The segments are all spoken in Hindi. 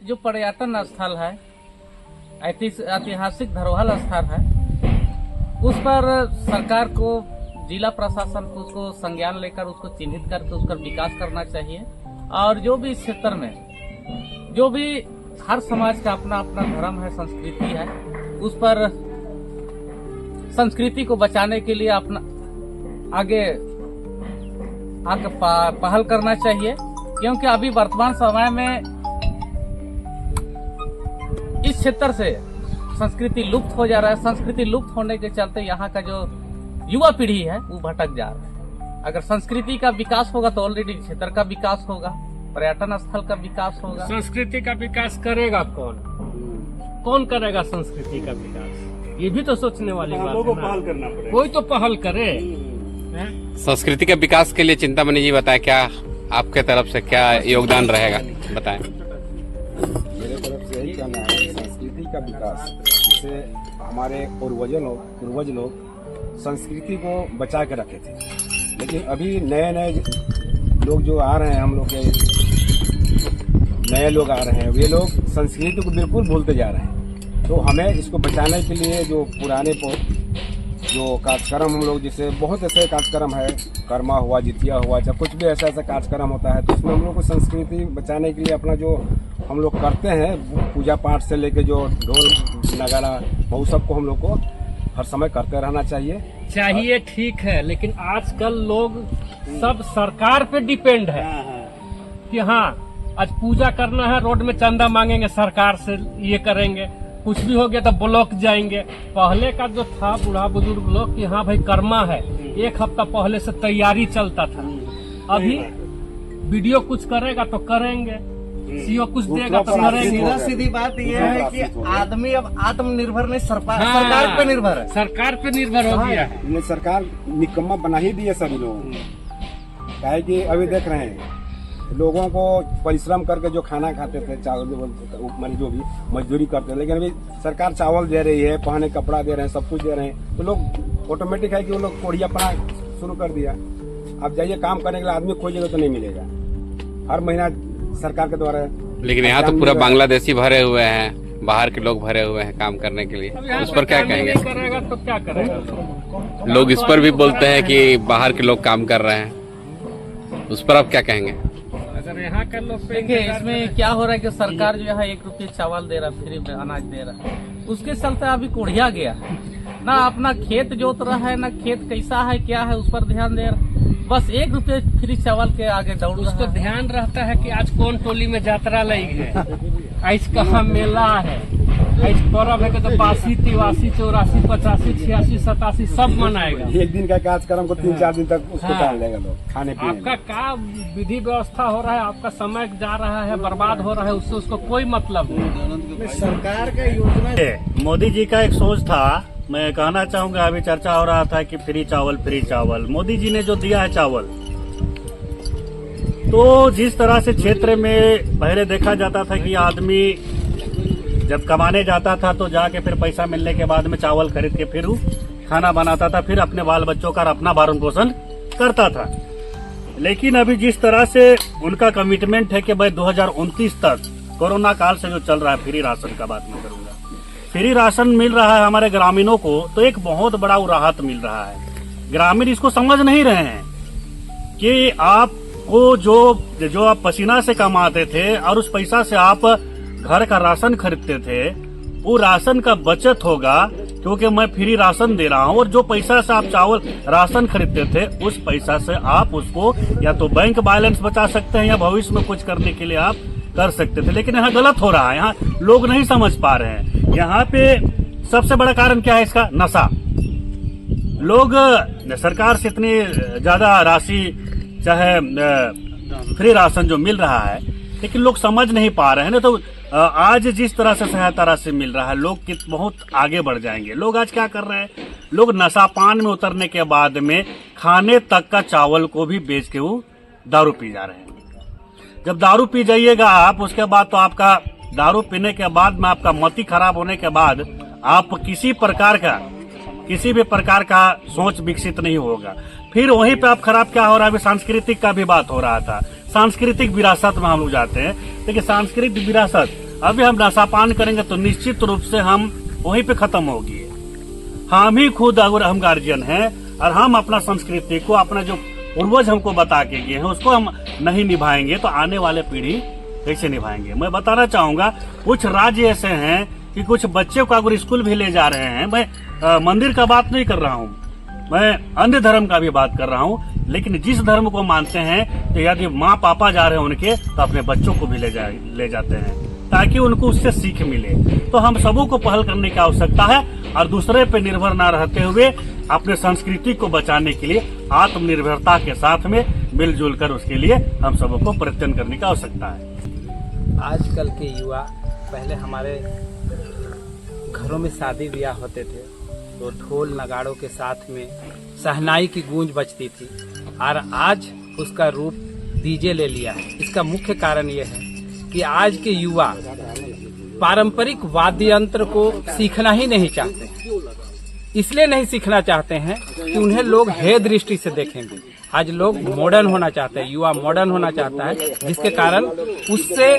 जो पर्यटन स्थल है, ऐतिहासिक धरोहर स्थल है, उस पर सरकार को, जिला प्रशासन को उसको संज्ञान लेकर उसको चिन्हित करके उसका विकास करना चाहिए। और जो भी इस क्षेत्र में जो भी हर समाज का अपना अपना धर्म है, संस्कृति है, उस पर संस्कृति को बचाने के लिए अपना आगे पहल करना चाहिए। क्योंकि अभी वर्तमान समय में इस क्षेत्र से संस्कृति लुप्त हो जा रहा है। संस्कृति लुप्त होने के चलते यहाँ का जो युवा पीढ़ी है वो भटक जा रहा है। अगर संस्कृति का विकास होगा तो ऑलरेडी क्षेत्र का विकास होगा, पर्यटन स्थल का विकास होगा। संस्कृति का विकास करेगा कौन? कौन करेगा संस्कृति का विकास? ये भी तो सोचने वाली बात है ना। पहल करना पड़ेगा, कोई तो पहल करे। संस्कृति के विकास के लिए चिंतामणि जी बताएं, क्या आपके तरफ से क्या योगदान रहेगा, बताएं। मेरे तरफ से यही कहना है, संस्कृति का विकास, जैसे हमारे पूर्वज लोग संस्कृति को बचा के रखे थे, लेकिन अभी नए नए लोग जो आ रहे हैं, हम लोग के नए लोग आ रहे हैं, वे लोग संस्कृति को बिल्कुल भूलते जा रहे हैं। तो हमें इसको बचाने के लिए जो पुराने जो कार्यक्रम हम लोग, जैसे बहुत ऐसे कार्यक्रम है, कर्मा हुआ, जितिया हुआ, जब कुछ भी ऐसा कार्यक्रम होता है, तो उसमें हम लोग को संस्कृति बचाने के लिए अपना जो हम लोग करते हैं, पूजा पाठ से लेके जो ढोल नगाड़ा, वो सबको हम लोग को हर समय करते रहना चाहिए। ठीक है, लेकिन आजकल लोग सब सरकार पे डिपेंड है कि हाँ आज पूजा करना है, रोड में चंदा मांगेंगे, सरकार से ये करेंगे, कुछ भी हो गया तो ब्लॉक जाएंगे। पहले का जो था बूढ़ा बुजुर्ग लोग कि हाँ भाई कर्मा है, एक हफ्ता पहले से तैयारी चलता था। अभी वीडियो कुछ करेगा तो करेंगे, सीओ कुछ देगा तो करेंगे। सीधा सीधी बात यह है कि आदमी अब आत्मनिर्भर नहीं, सरकार पे निर्भर है। सरकार पे निर्भर हो गया है। ये सरकार निकम्मा बना ही दी है सभी लोगों को। क्या है कि अभी देख रहे हैं, लोगों को परिश्रम करके जो खाना खाते थे, चावल मान जो भी मजदूरी करते थे, लेकिन अभी सरकार चावल दे रही है, पहने कपड़ा दे रहे हैं, सब कुछ दे रहे हैं, तो लोग ऑटोमेटिक है कि वो लोग कोढ़ियापना शुरू कर दिया। आप जाइए काम करने के लिए, आदमी खोजिएगा तो नहीं मिलेगा, हर महीना सरकार के द्वारा। लेकिन यहाँ तो पूरा बांग्लादेशी भरे हुए हैं, बाहर के लोग भरे हुए हैं काम करने के लिए, उस पर क्या कहेंगे? करेगा तो क्या करेगा? लोग इस पर भी बोलते हैं कि बाहर के लोग काम कर रहे हैं, उस पर आप क्या कहेंगे? अगर यहाँ का लोग देखिए, इसमें क्या हो रहा है कि सरकार जो है 1 रुपये चावल दे रहा है, फ्री में अनाज दे रहा है, उसके चलते अभी कोढ़िया गया ना, अपना खेत जोत रहा है ना, खेत कैसा है क्या है उस पर ध्यान दे रहा, बस 1 रुपये फ्री चावल के आगे दौड़ रहा है। उसको ध्यान रहता है कि आज कौन टोली में यात्रा लगी है, आज कहाँ मेला है, आज पर्व है तो 82, 83, 84, 85, 86, 87 सब मनाएगा। एक दिन का कार्यक्रम को 3-4 दिन तक उसको टाल लेगा लोग खाने पीने। आपका क्या विधि व्यवस्था हो रहा है, आपका समय जा रहा है, बर्बाद हो रहा है, उससे उसको कोई मतलब नहीं। सरकार का योजना, मोदी जी का एक सोच था, मैं कहना चाहूंगा, अभी चर्चा हो रहा था कि फ्री चावल। मोदी जी ने जो दिया है चावल, तो जिस तरह से क्षेत्र में पहले देखा जाता था कि आदमी जब कमाने जाता था तो जाके फिर पैसा मिलने के बाद में चावल खरीद के फिर खाना बनाता था, फिर अपने बाल बच्चों का अपना भरण पोषण करता था। लेकिन अभी जिस तरह से उनका कमिटमेंट है कि भाई 2029 तक कोरोना काल से जो चल रहा है, फ्री राशन का बात मैं करूंगा, फ्री राशन मिल रहा है हमारे ग्रामीणों को, तो एक बहुत बड़ा राहत मिल रहा है। ग्रामीण इसको समझ नहीं रहे हैं कि आपको जो आप पसीना से कमाते थे और उस पैसा से आप घर का राशन खरीदते थे, वो राशन का बचत होगा, क्योंकि मैं फ्री राशन दे रहा हूँ। और जो पैसा से आप चावल राशन खरीदते थे, उस पैसा से आप उसको या तो बैंक बैलेंस बचा सकते हैं या भविष्य में कुछ करने के लिए आप कर सकते थे। लेकिन यहाँ गलत हो रहा है, यहाँ लोग नहीं समझ पा रहे हैं। यहाँ पे सबसे बड़ा कारण क्या है इसका? नशा। लोग सरकार से इतनी ज्यादा राशि, चाहे फ्री राशन जो मिल रहा है, लेकिन लोग समझ नहीं पा रहे हैं ना। तो आज जिस तरह से सहायता राशि मिल रहा है, लोग बहुत आगे बढ़ जाएंगे। लोग आज क्या कर रहे हैं, लोग नशापान में उतरने के बाद में खाने तक का चावल को भी बेच के वो दारू पी जा रहे हैं। जब दारू पी जाइएगा आप, उसके बाद तो आपका दारू पीने के बाद में आपका मति खराब होने के बाद आप किसी भी प्रकार का सोच विकसित नहीं होगा। फिर वहीं पे आप खराब क्या हो रहा है, अभी सांस्कृतिक का भी बात हो रहा था। सांस्कृतिक विरासत में हम लोग जाते हैं, देखिए सांस्कृतिक विरासत अभी हम नशापान करेंगे तो निश्चित रूप से हम वहीं पे खत्म होगी। हम ही खुद अगर हम गार्जियन हैं और हम अपना संस्कृति को, अपना जो पूर्वज हमको बता के गए हैं उसको हम नहीं निभाएंगे तो आने वाले पीढ़ी कैसे निभाएंगे। मैं बताना चाहूंगा कुछ राज्य ऐसे हैं कि कुछ बच्चे को अगर स्कूल भी ले जा रहे हैं, मैं मंदिर का बात नहीं कर रहा हूँ, मैं अन्य धर्म का भी बात कर रहा हूँ, लेकिन जिस धर्म को मानते हैं तो यदि माँ पापा जा रहे हैं उनके तो अपने बच्चों को भी ले जाते हैं ताकि उनको उससे सीख मिले। तो हम सबों को पहल करने की आवश्यकता है और दूसरे पे निर्भर न रहते हुए अपने संस्कृति को बचाने के लिए आत्मनिर्भरता के साथ में मिलजुल कर उसके लिए हम सबों को प्रयत्न करने की आवश्यकता है। आजकल के युवा, पहले हमारे घरों में शादी ब्याह होते थे तो ढोल नगाड़ों के साथ में शहनाई की गूंज बजती थी और आज उसका रूप डीजे ले लिया है। इसका मुख्य कारण यह है कि आज के युवा पारंपरिक वाद्य यंत्र को सीखना ही नहीं चाहते। इसलिए नहीं सीखना चाहते हैं कि उन्हें लोग हे दृष्टि से देखेंगे। आज लोग मॉडर्न होना चाहते हैं, युवा मॉडर्न होना चाहता है, जिसके कारण उससे,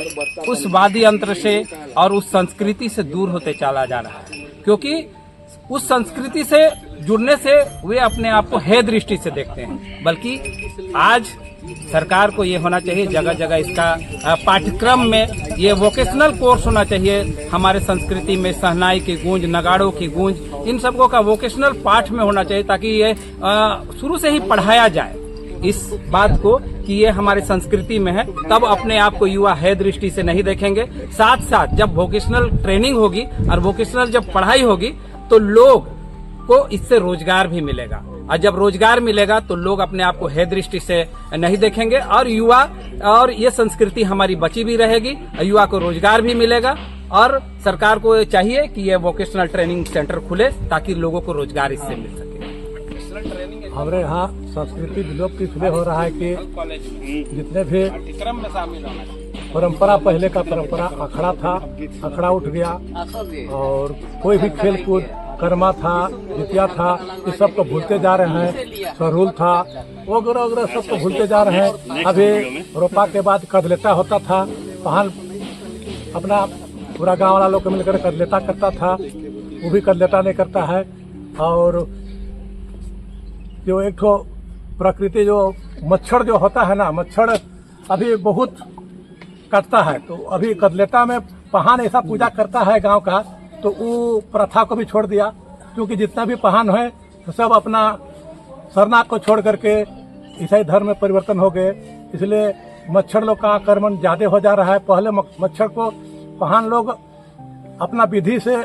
उस वाद्य यंत्र से और उस संस्कृति से दूर होते चला जा रहा है। क्योंकि उस संस्कृति से जुड़ने से वे अपने आप को हे दृष्टि से देखते हैं। बल्कि आज सरकार को ये होना चाहिए, जगह जगह इसका पाठ्यक्रम में ये वोकेशनल कोर्स होना चाहिए। हमारे संस्कृति में शहनाई की गूंज, नगाड़ों की गूंज, इन सबको का वोकेशनल पाठ में होना चाहिए ताकि ये शुरू से ही पढ़ाया जाए इस बात को कि ये हमारी संस्कृति में है। तब अपने आप को युवा है दृष्टि से नहीं देखेंगे। साथ साथ जब वोकेशनल ट्रेनिंग होगी और वोकेशनल जब पढ़ाई होगी तो लोग को इससे रोजगार भी मिलेगा और जब रोजगार मिलेगा तो लोग अपने आप को है दृष्टि से नहीं देखेंगे और युवा और ये संस्कृति हमारी बची भी रहेगी। युवा को रोजगार भी मिलेगा और सरकार को चाहिए कि ये वोकेशनल ट्रेनिंग सेंटर खुले ताकि लोगों को रोजगार इससे मिल सके। हमारे यहाँ संस्कृति विलुप्त इसलिए हो रहा है कि जितने भी परंपरा, पहले का परंपरा अखड़ा था, अखड़ा उठ गया और कोई भी खेल कूद, कर्मा था, जितिया था, इस सब को भूलते जा रहे हैं। सरहुल था, वगैरह वगैरह सब को भूलते जा रहे हैं। अभी रोपा के बाद कदलेता होता था, पहान अपना पूरा गांव वाला लोग मिलकर कदलेता करता था, वो भी कदलेता नहीं करता है। और जो एक ठो प्रकृति जो मच्छर जो होता है ना, मच्छर अभी बहुत कटता है, तो अभी कदलेता में पहान ऐसा पूजा करता है गांव का, तो वो प्रथा को भी छोड़ दिया। क्योंकि जितना भी पहान है तो सब अपना शरणार्थ को छोड़ करके ईसाई धर्म में परिवर्तन हो गए, इसलिए मच्छर लोग का आक्रमण ज्यादा हो जा रहा है। पहले मच्छर को पहान लोग अपना विधि से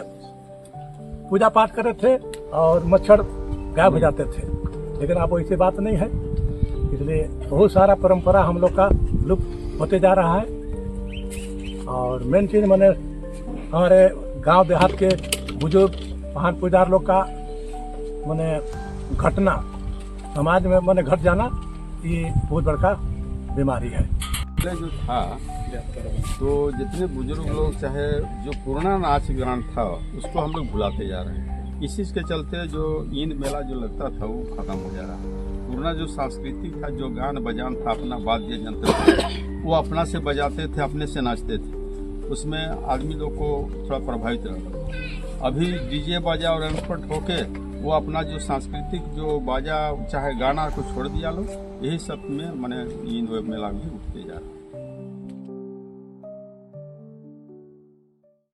पूजा पाठ करते थे और मच्छर गायब हो जाते थे, लेकिन अब वैसी बात नहीं है। इसलिए बहुत सारा परंपरा हम लोग का लुप्त होते जा रहा है। और मेन चीज मैंने हमारे गांव देहात के बुजुर्ग पहान पुजार लोग का मैंने घटना समाज में मैंने घट जाना, ये बहुत बड़का बीमारी है। जो था तो जितने बुजुर्ग लोग, चाहे जो पुराना नाच गान था उसको हम लोग भुलाते जा रहे हैं। इसी के चलते जो ईद मेला जो लगता था वो खत्म हो जा रहा है। पुराना जो सांस्कृतिक था, जो गान बजान था, अपना वाद्य यंत्र वो अपना से बजाते थे, अपने से नाचते थे, उसमें आदमी लोग को थोड़ा प्रभावित रहा। अभी डीजे बाजा और अनपट होके वो अपना जो सांस्कृतिक जो बाजा चाहे गाना को छोड़ दिया लोग, यही सब में मैंने ईद मेला भी उठते जा रहा है।